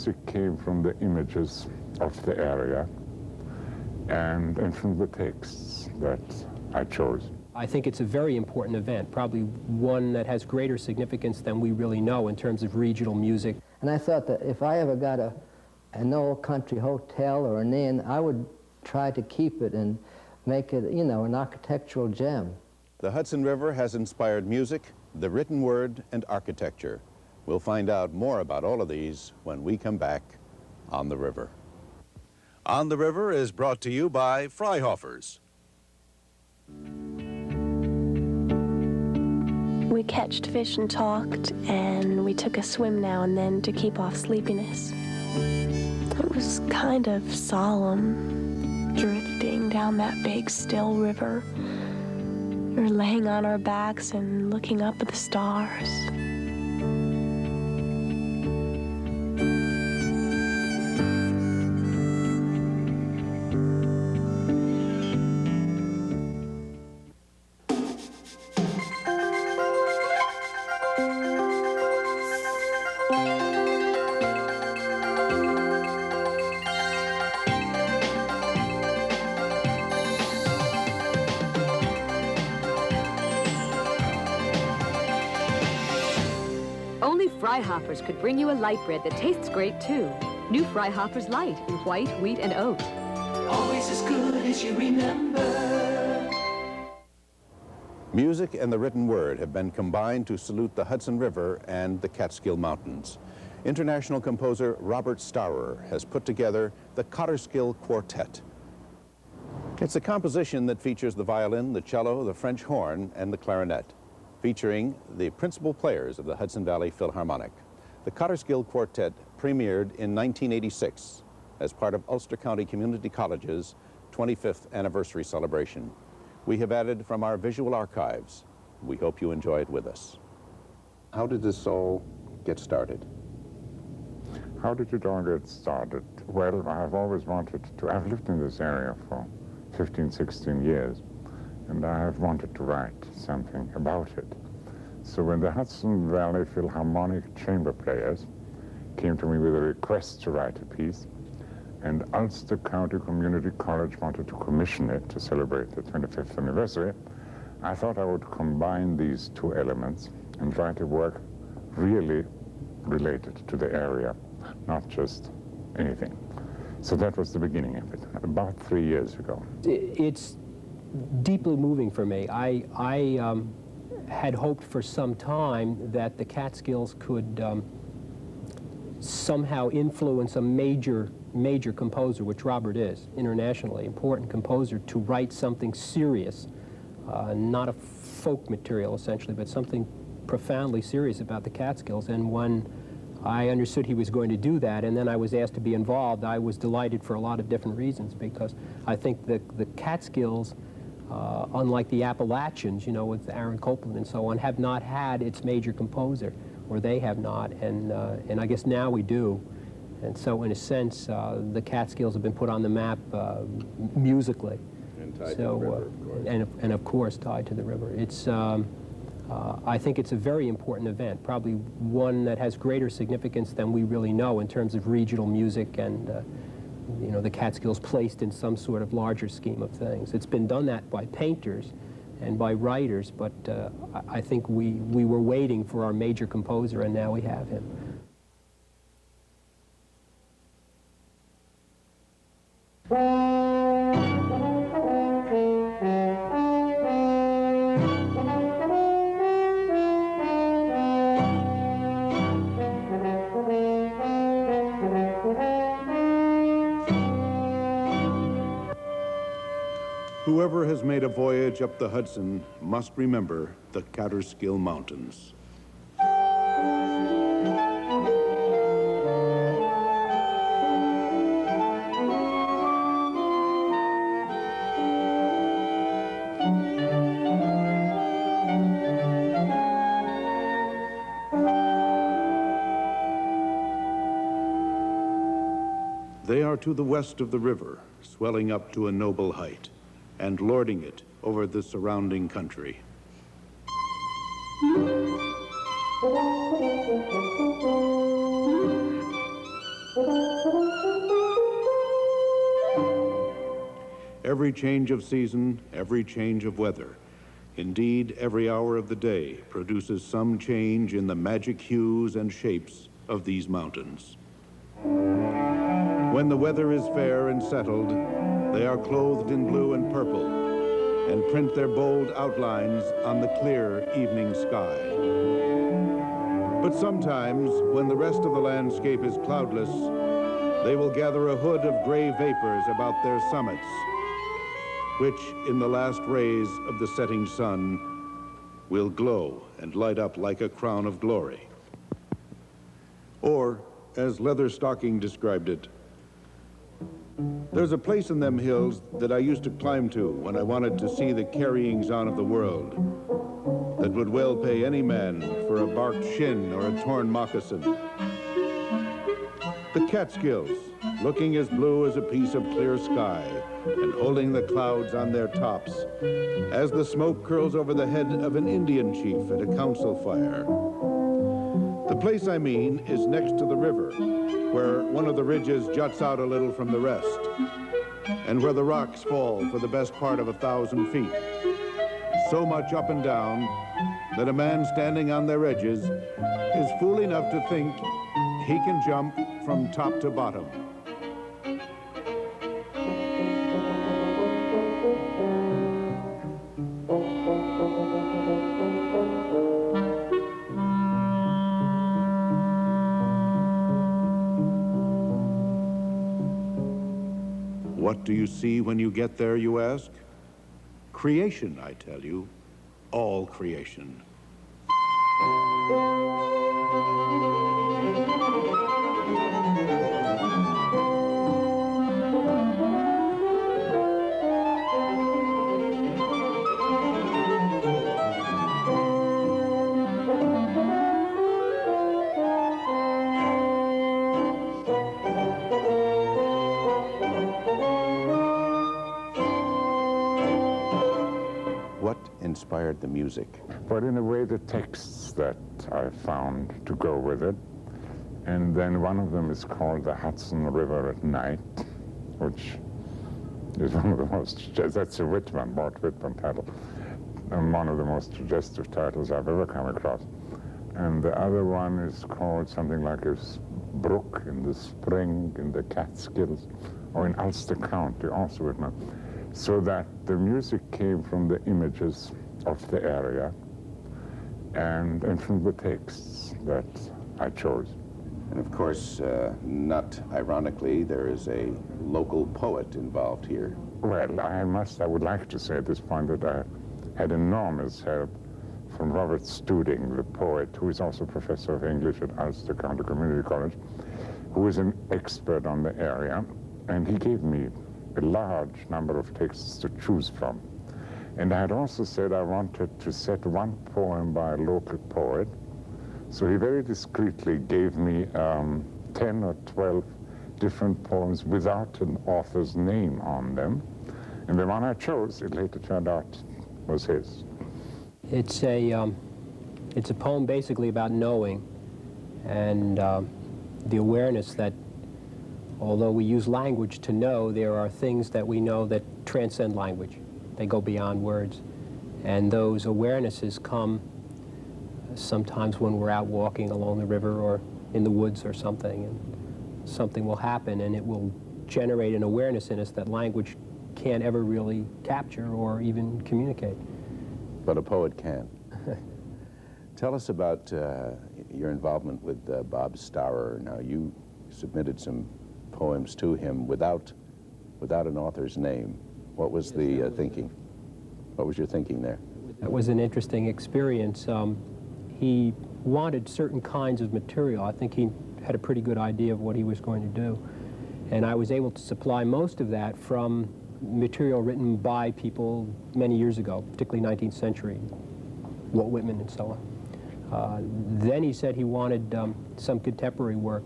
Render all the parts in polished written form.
music came from the images of the area and from the texts that I chose. I think it's a very important event, probably one that has greater significance than we really know in terms of regional music. And I thought that if I ever got an old country hotel or an inn, I would try to keep it and make it, you know, an architectural gem. The Hudson River has inspired music, the written word, and architecture. We'll find out more about all of these when we come back on the river. On the River is brought to you by Freihofers. We catched fish and talked, and we took a swim now and then to keep off sleepiness. It was kind of solemn, drifting down that big, still river. We were laying on our backs and looking up at the stars. Only Freihoffers could bring you a light bread that tastes great, too. New Freihoffers Light in white, wheat, and oat. Always as good as you remember. Music and the written word have been combined to salute the Hudson River and the Catskill Mountains. International composer Robert Staurer has put together the Catskill Quartet. It's a composition that features the violin, the cello, the French horn, and the clarinet, featuring the principal players of the Hudson Valley Philharmonic. The Catskill Quartet premiered in 1986 as part of Ulster County Community College's 25th anniversary celebration. We have added from our visual archives. We hope you enjoy it with us. How did this all get started? How did it all get started? Well, I've always wanted to, I've lived in this area for 15, 16 years, and I have wanted to write something about it. So when the Hudson Valley Philharmonic chamber players came to me with a request to write a piece, and Ulster County Community College wanted to commission it to celebrate the 25th anniversary, I thought I would combine these two elements and write a work really related to the area, not just anything. So that was the beginning of it, about 3 years ago. It's deeply moving for me. I had hoped for some time that the Catskills could somehow influence a major composer, which Robert is, internationally important composer, to write something serious, not a folk material essentially, but something profoundly serious about the Catskills. And when I understood he was going to do that, and then I was asked to be involved, I was delighted for a lot of different reasons, because I think the Catskills, unlike the Appalachians, you know, with Aaron Copland and so on, have not had its major composer, or they have not, and I guess now we do. And so in a sense, the Catskills have been put on the map musically. And tied to the river, of course. And of course tied to the river. It's, I think it's a very important event, probably one that has greater significance than we really know in terms of regional music and you know, the Catskills placed in some sort of larger scheme of things. It's been done that by painters and by writers, but I think we were waiting for our major composer, and now we have him. Whoever has made a voyage up the Hudson must remember the Catskill Mountains. They are to the west of the river, swelling up to a noble height, and lording it over the surrounding country. every change of season, every change of weather, indeed every hour of the day, produces some change in the magic hues and shapes of these mountains. When the weather is fair and settled, they are clothed in blue and purple and print their bold outlines on the clear evening sky. But sometimes, when the rest of the landscape is cloudless, they will gather a hood of gray vapors about their summits, which, in the last rays of the setting sun, will glow and light up like a crown of glory. Or, as Leatherstocking described it, there's a place in them hills that I used to climb to when I wanted to see the carryings on of the world that would well pay any man for a barked shin or a torn moccasin. The Catskills, looking as blue as a piece of clear sky and holding the clouds on their tops as the smoke curls over the head of an Indian chief at a council fire. The place I mean is next to the river, where one of the ridges juts out a little from the rest, and where the rocks fall for the best part of 1,000 feet. So much up and down that a man standing on their edges is fool enough to think he can jump from top to bottom. What do you see when you get there, you ask? Creation, I tell you. All creation. What inspired the music? But in a way, the texts that I found to go with it. And then one of them is called The Hudson River at Night, which is one of the most, that's a Whitman, Walt Whitman title, and one of the most suggestive titles I've ever come across. And the other one is called something like a brook in the spring in the Catskills, or in Ulster County, also Whitman. So that the music came from the images of the area and from the texts that I chose. And of course, not ironically, there is a local poet involved here. Well, I would like to say at this point that I had enormous help from Robert Steuding, the poet, who is also professor of English at Ulster County Community College, who is an expert on the area, and he gave me a large number of texts to choose from. And I had also said I wanted to set one poem by a local poet, so he very discreetly gave me 10 or 12 different poems without an author's name on them. And the one I chose, it later turned out, was his. It's a poem basically about knowing and the awareness that although we use language to know, there are things that we know that transcend language. They go beyond words. And those awarenesses come sometimes when we're out walking along the river or in the woods or something, and something will happen and it will generate an awareness in us that language can't ever really capture or even communicate. But a poet can. Tell us about your involvement with Bob Stour. Now, you submitted some poems to him without an author's name. What was the thinking? What was your thinking there? That was an interesting experience. He wanted certain kinds of material. I think he had a pretty good idea of what he was going to do. And I was able to supply most of that from material written by people many years ago, particularly 19th century, Walt Whitman and so on. Then he said he wanted some contemporary work.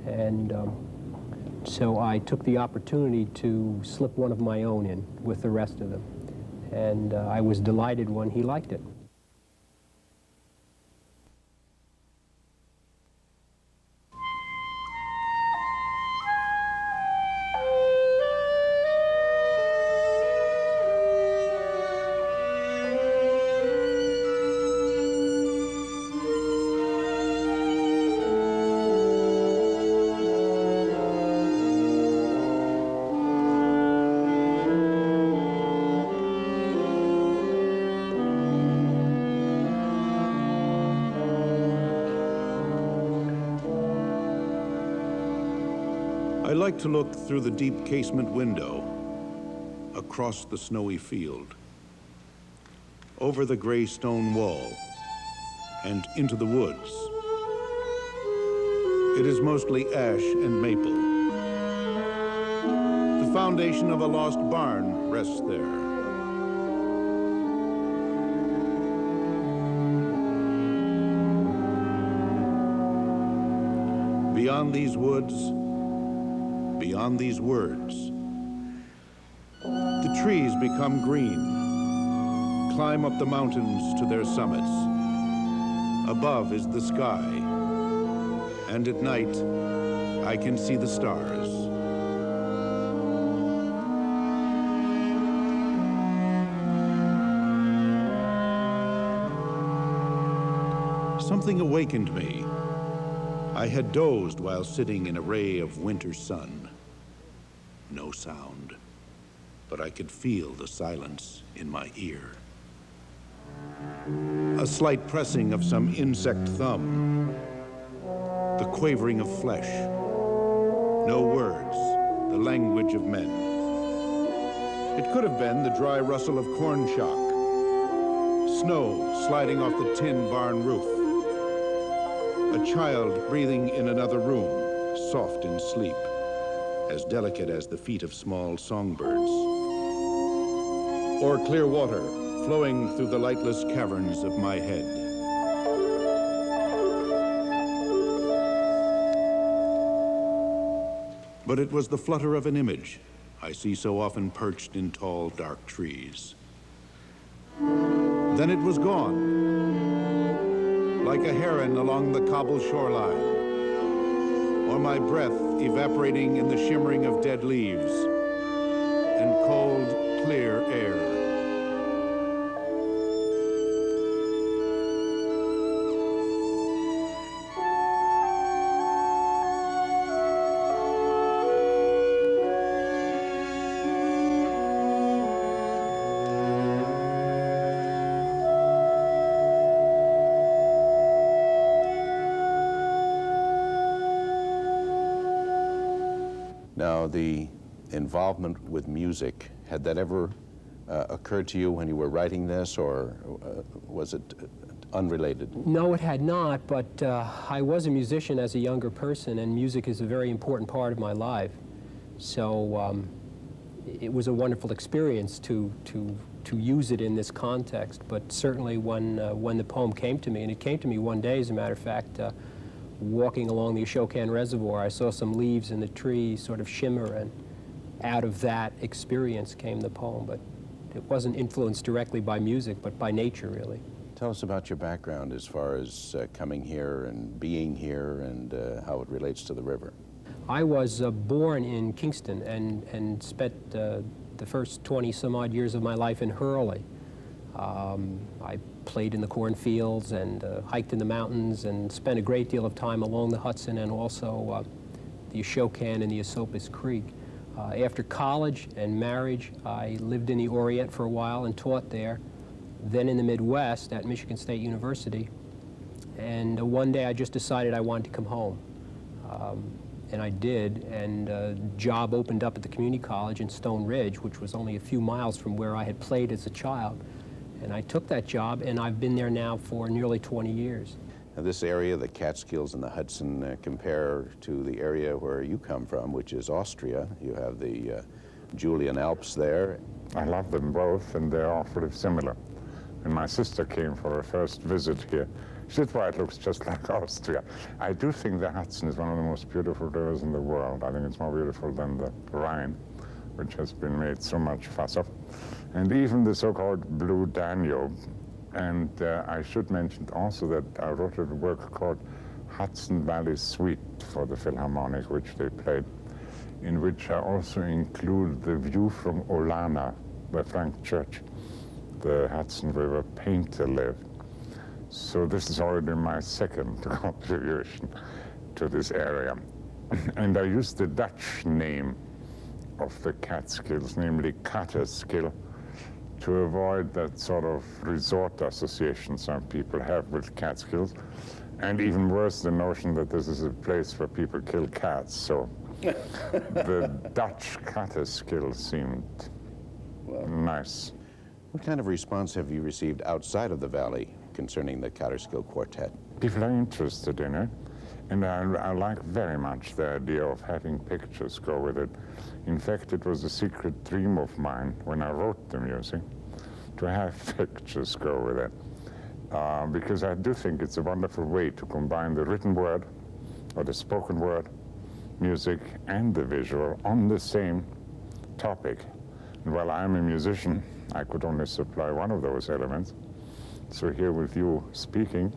And so I took the opportunity to slip one of my own in with the rest of them. And I was delighted when he liked it. I like to look through the deep casement window, across the snowy field, over the gray stone wall, and into the woods. It is mostly ash and maple. The foundation of a lost barn rests there. Beyond these woods, beyond these words, the trees become green, climb up the mountains to their summits. Above is the sky, and at night, I can see the stars. Something awakened me. I had dozed while sitting in a ray of winter sun. No sound, but I could feel the silence in my ear. A slight pressing of some insect thumb. The quavering of flesh. No words, the language of men. It could have been the dry rustle of corn shock. Snow sliding off the tin barn roof. A child breathing in another room, soft in sleep, as delicate as the feet of small songbirds. Or clear water flowing through the lightless caverns of my head. But it was the flutter of an image I see so often perched in tall, dark trees. Then it was gone. Like a heron along the cobble shoreline, or my breath evaporating in the shimmering of dead leaves and cold, clear air. Now, the involvement with music, had that ever occurred to you when you were writing this, or was it unrelated? No, it had not, but I was a musician as a younger person, and music is a very important part of my life. So it was a wonderful experience to use it in this context. But certainly when the poem came to me, and it came to me one day, as a matter of fact, walking along the Ashokan Reservoir, I saw some leaves in the trees sort of shimmer, and out of that experience came the poem. But it wasn't influenced directly by music, but by nature, really. Tell us about your background as far as coming here and being here, and how it relates to the river. I was born in Kingston and spent the first 20-some-odd years of my life in Hurley. I played in the cornfields and hiked in the mountains and spent a great deal of time along the Hudson and also the Ashokan and the Esopus Creek. After college and marriage, I lived in the Orient for a while and taught there, then in the Midwest at Michigan State University. And one day I just decided I wanted to come home. And I did, and a job opened up at the community college in Stone Ridge, which was only a few miles from where I had played as a child. And I took that job, and I've been there now for nearly 20 years. Now, this area, the Catskills and the Hudson, compare to the area where you come from, which is Austria. You have the Julian Alps there. I love them both, and they're awfully similar. When my sister came for her first visit here, she said, "Why, it looks just like Austria." I do think the Hudson is one of the most beautiful rivers in the world. I think it's more beautiful than the Rhine, which has been made so much fuss of. And even the so-called Blue Danube. And I should mention also that I wrote a work called Hudson Valley Suite for the Philharmonic, which they played, in which I also include the view from Olana, where Frank Church, the Hudson River painter, lived. So this is already my second contribution to this area. And I used the Dutch name of the Catskills, namely Catskill, to avoid that sort of resort association some people have with Catskills, and even worse, the notion that this is a place where people kill cats. So The Dutch Catskill seemed nice. What kind of response have you received outside of the valley concerning the Catskill Quartet? People are interested in it, and I like very much the idea of having pictures go with it. In fact, it was a secret dream of mine when I wrote the music, to have pictures go with it. Because I do think it's a wonderful way to combine the written word or the spoken word, music, and the visual on the same topic. And while I'm a musician, I could only supply one of those elements. So here with you speaking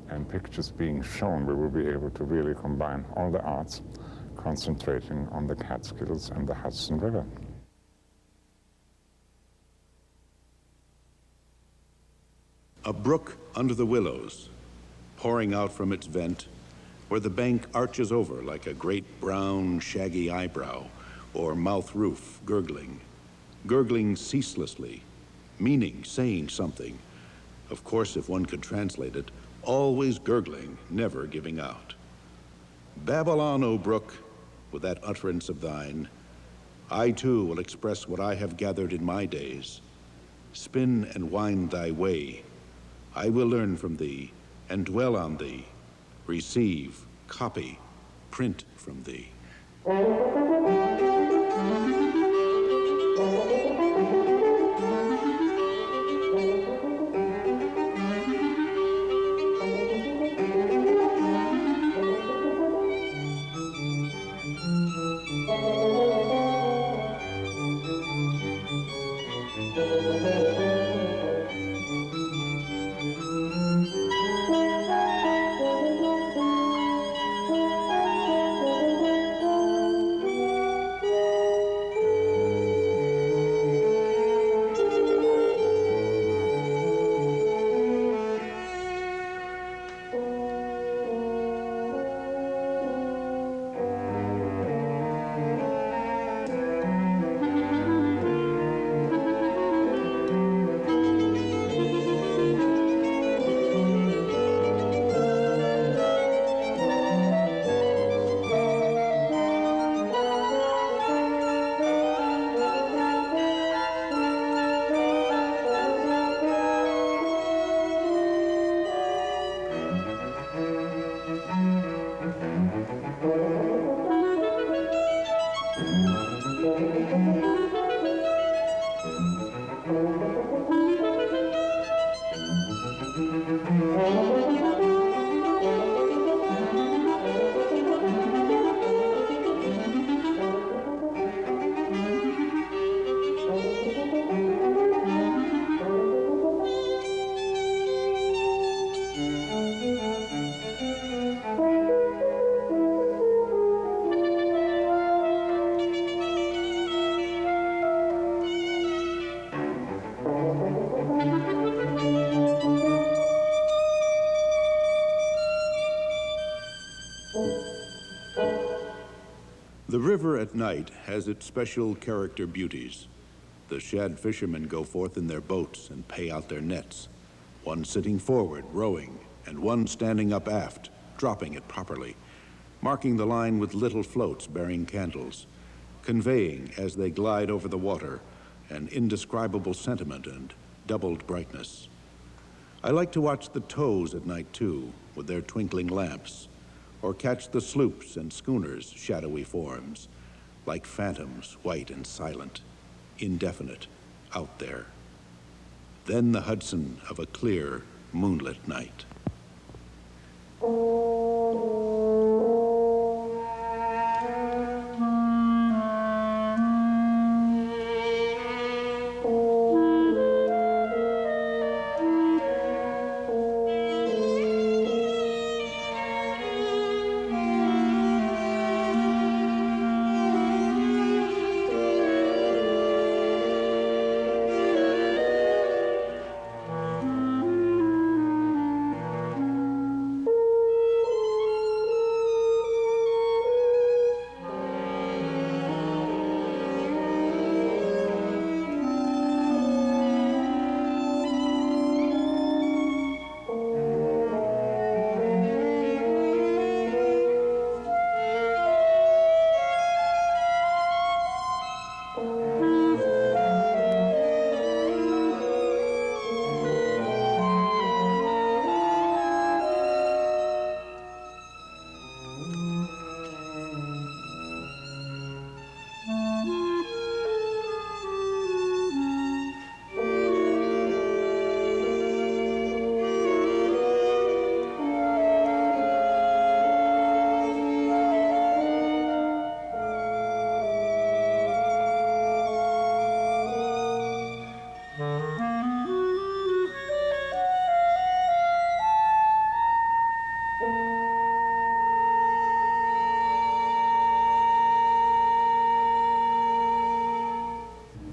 and pictures being shown, we will be able to really combine all the arts, concentrating on the Catskills and the Hudson River. A brook under the willows, pouring out from its vent, where the bank arches over like a great brown, shaggy eyebrow, or mouth roof gurgling ceaselessly, meaning, saying something. Of course, if one could translate it, always gurgling, never giving out. Babble on, O brook, with that utterance of thine. I too will express what I have gathered in my days. Spin and wind thy way. I will learn from thee and dwell on thee, receive, copy, print from thee. The river at night has its special character beauties. The shad fishermen go forth in their boats and pay out their nets, one sitting forward, rowing, and one standing up aft, dropping it properly, marking the line with little floats bearing candles, conveying, as they glide over the water, an indescribable sentiment and doubled brightness. I like to watch the tows at night, too, with their twinkling lamps, or catch the sloops and schooners' shadowy forms, like phantoms, white and silent, indefinite, out there. Then the Hudson of a clear, moonlit night.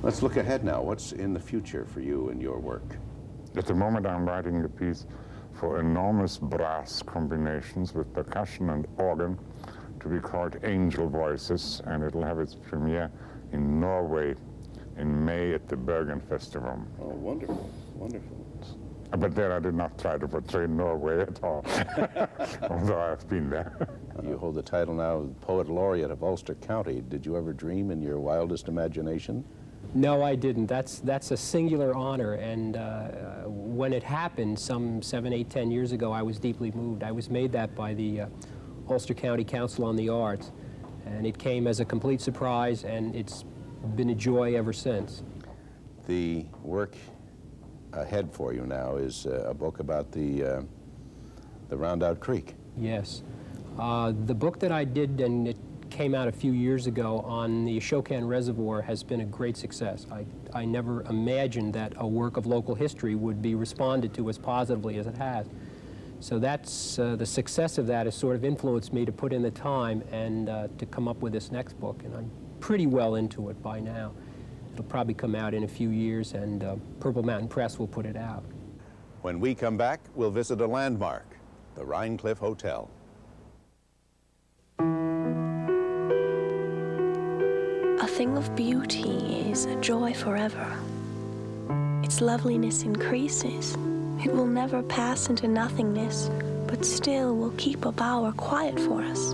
Let's look ahead now. What's in the future for you and your work? At the moment, I'm writing a piece for enormous brass combinations with percussion and organ to be called Angel Voices, and it'll have its premiere in Norway in May at the Bergen Festival. Oh, wonderful, wonderful. But there I did not try to portray Norway at all, although I've been there. You hold the title now of Poet Laureate of Ulster County. Did you ever dream in your wildest imagination? No, I didn't. That's a singular honor, and when it happened some 7, 8, 10 years ago, I was deeply moved. I was made that by the Ulster County Council on the Arts, and it came as a complete surprise, and it's been a joy ever since. The work ahead for you now is a book about the Rondout Creek. Yes. The book that I did, and it came out a few years ago, on the Ashokan Reservoir has been a great success. I never imagined that a work of local history would be responded to as positively as it has. So that's the success of that has sort of influenced me to put in the time and to come up with this next book, and I'm pretty well into it by now. It'll probably come out in a few years, and Purple Mountain Press will put it out. When we come back, we'll visit a landmark, the Rhinecliff Hotel. A thing of beauty is a joy forever. Its loveliness increases. It will never pass into nothingness, but still will keep a bower quiet for us,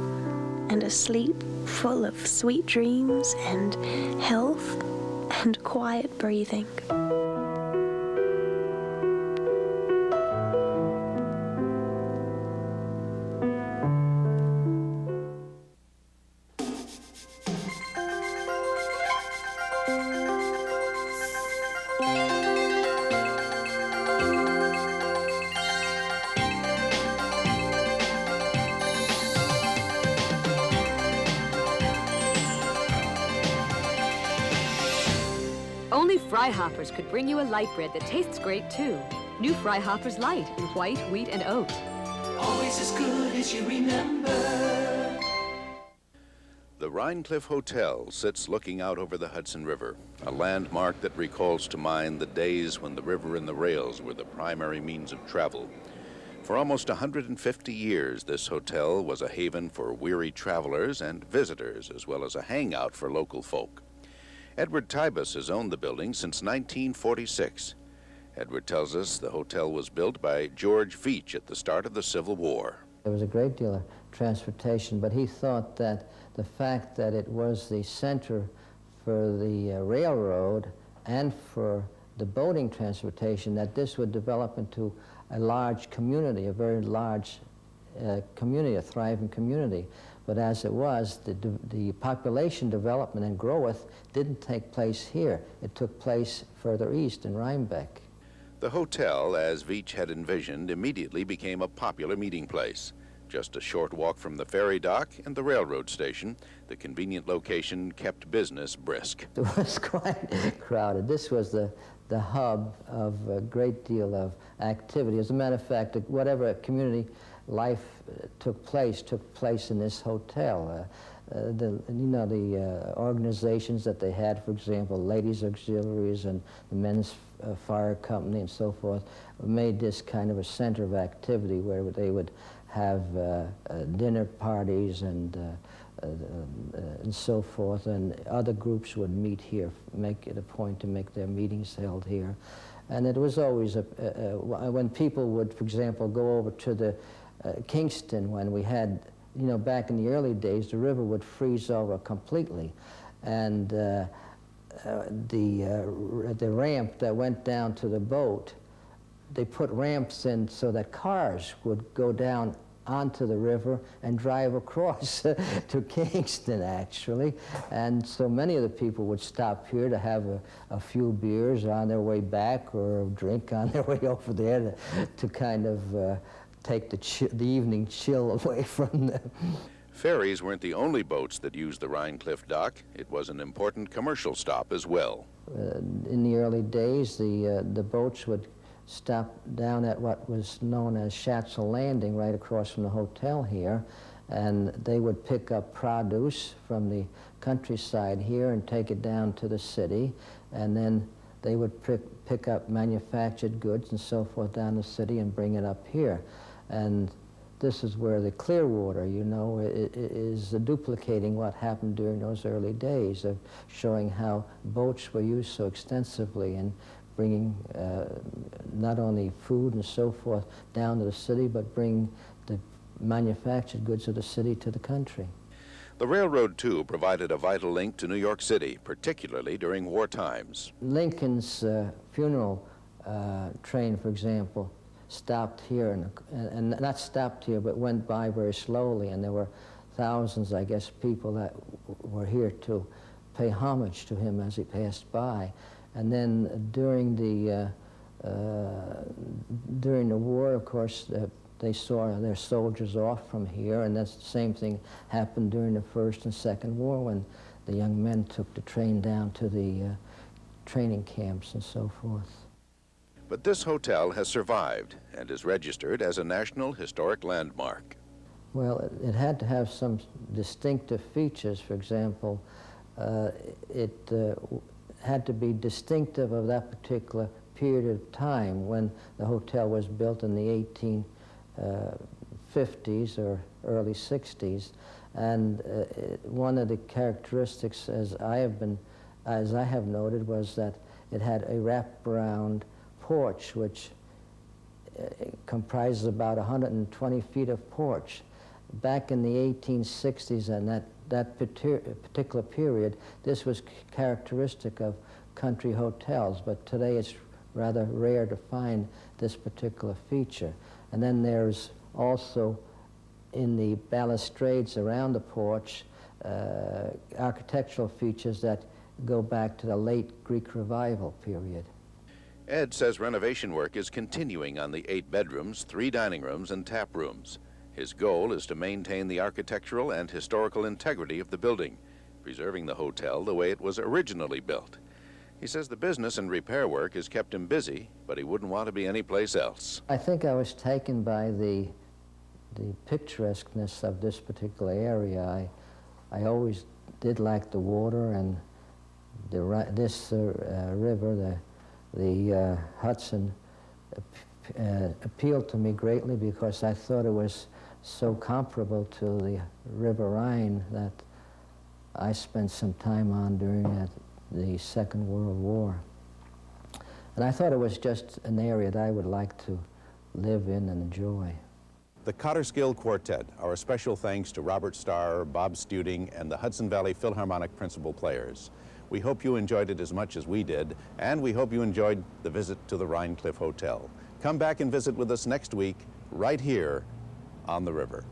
and a sleep full of sweet dreams and health and quiet breathing. Only Fryhoppers could bring you a light bread that tastes great too. New Fryhoppers Light in white, wheat, and oat. Always as good as you remember. The Rhinecliff Hotel sits looking out over the Hudson River, a landmark that recalls to mind the days when the river and the rails were the primary means of travel. For almost 150 years, this hotel was a haven for weary travelers and visitors, as well as a hangout for local folk. Edward Tybus has owned the building since 1946. Edward tells us the hotel was built by George Veitch at the start of the Civil War. There was a great deal of transportation, but he thought that the fact that it was the center for the railroad and for the boating transportation, that this would develop into a large community, a very large community, a thriving community. But as it was, the population development and growth didn't take place here. It took place further east in Rhinebeck. The hotel, as Veitch had envisioned, immediately became a popular meeting place. Just a short walk from the ferry dock and the railroad station, the convenient location kept business brisk. It was quite crowded. This was the hub of a great deal of activity. As a matter of fact, whatever community life took place in this hotel. The organizations that they had, for example, ladies' auxiliaries and the men's fire company and so forth, made this kind of a center of activity where they would have dinner parties and so forth, and other groups would meet here, make it a point to make their meetings held here. And it was always, when people would, for example, go over to the Kingston, when we had, back in the early days, the river would freeze over completely. And the ramp that went down to the boat, they put ramps in so that cars would go down onto the river and drive across to Kingston, actually. And so many of the people would stop here to have a few beers on their way back or a drink on their way over there to kind of take the evening chill away from them. Ferries weren't the only boats that used the Rhinecliff dock. It was an important commercial stop as well. In the early days, the boats would stop down at what was known as Schatzel Landing, right across from the hotel here, and they would pick up produce from the countryside here and take it down to the city, and then they would pick up manufactured goods and so forth down the city and bring it up here. And this is where the Clearwater, you know, is duplicating what happened during those early days of showing how boats were used so extensively in bringing not only food and so forth down to the city, but bring the manufactured goods of the city to the country. The railroad, too, provided a vital link to New York City, particularly during war times. Lincoln's funeral train, for example, stopped here, and not stopped here, but went by very slowly, and there were thousands, I guess, people that were here to pay homage to him as he passed by. And then during the war, of course, they saw their soldiers off from here, and that's the same thing happened during the First and Second War when the young men took the train down to the training camps and so forth. But this hotel has survived and is registered as a National Historic Landmark. Well, it had to have some distinctive features. For example, it had to be distinctive of that particular period of time when the hotel was built in the 1850s or early 60s. And one of the characteristics, as I have noted, was that it had a wraparound porch, which comprises about 120 feet of porch. Back in the 1860s and that particular period, this was characteristic of country hotels, but today it's rather rare to find this particular feature. And then there's also, in the balustrades around the porch, architectural features that go back to the late Greek Revival period. Ed says renovation work is continuing on the 8 bedrooms, 3 dining rooms, and tap rooms. His goal is to maintain the architectural and historical integrity of the building, preserving the hotel the way it was originally built. He says the business and repair work has kept him busy, but he wouldn't want to be anyplace else. I think I was taken by the picturesqueness of this particular area. I always did like the water, and this river, the Hudson, appealed to me greatly because I thought it was so comparable to the River Rhine that I spent some time on during the Second World War. And I thought it was just an area that I would like to live in and enjoy. The Catskill Quartet, our special thanks to Robert Starr, Bob Steuding, and the Hudson Valley Philharmonic principal players. We hope you enjoyed it as much as we did, and we hope you enjoyed the visit to the Rhinecliff Hotel. Come back and visit with us next week, right here on the river.